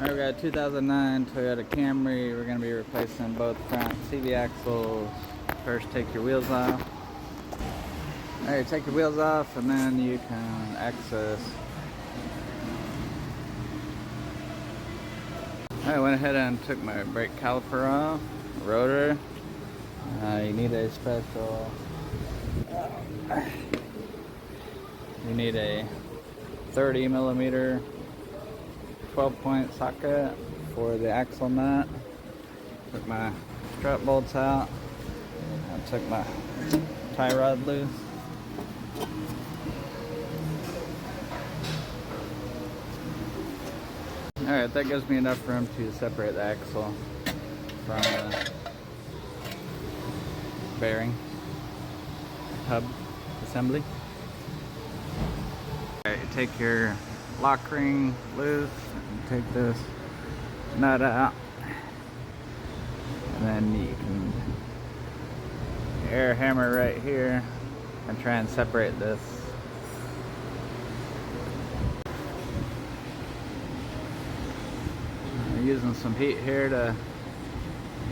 Alright, we got a 2009 Toyota Camry. We're going to be replacing both front CV axles. First, take your wheels off. Alright, take your wheels off and then you can access. I went ahead and took my brake caliper off, rotor. You need a special, you need a 30 millimeter 12-point socket for the axle nut. Took my strut bolts out. I took my tie rod loose. Alright, that gives me enough room to separate the axle from the bearing hub assembly. Alright, take your lock ring loose and take this nut out, and then you can air hammer right here and try and separate this. I'm using some heat here to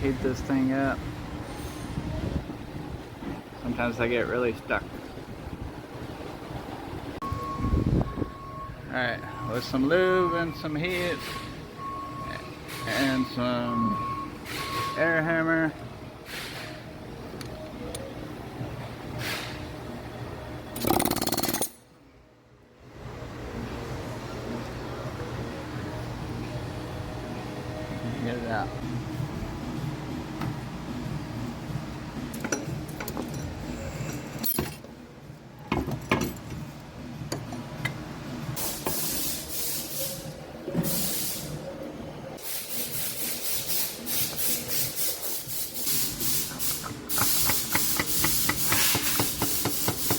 heat this thing up. Sometimes I get really stuck. Alright, with some lube and some heat and some air hammer, get it out.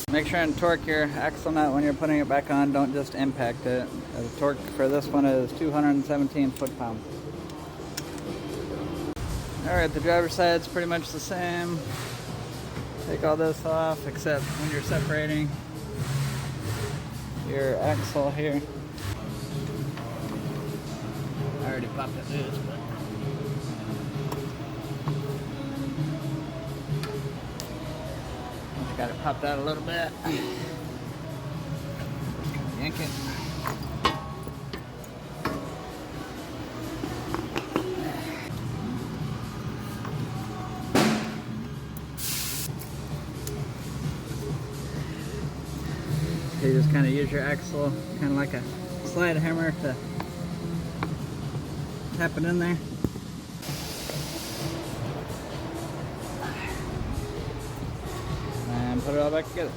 Make sure and torque your axle nut when you're putting it back on. Don't just impact it. The torque for this one is 217 foot-pounds. Alright, the driver's side's pretty much the same. Take all this off except when you're separating your axle here. I already popped it loose, but got it popped out a little bit. Yank it. So you just kind of use your axle, kind of like a slide hammer, to tap it in there. And put it all back together.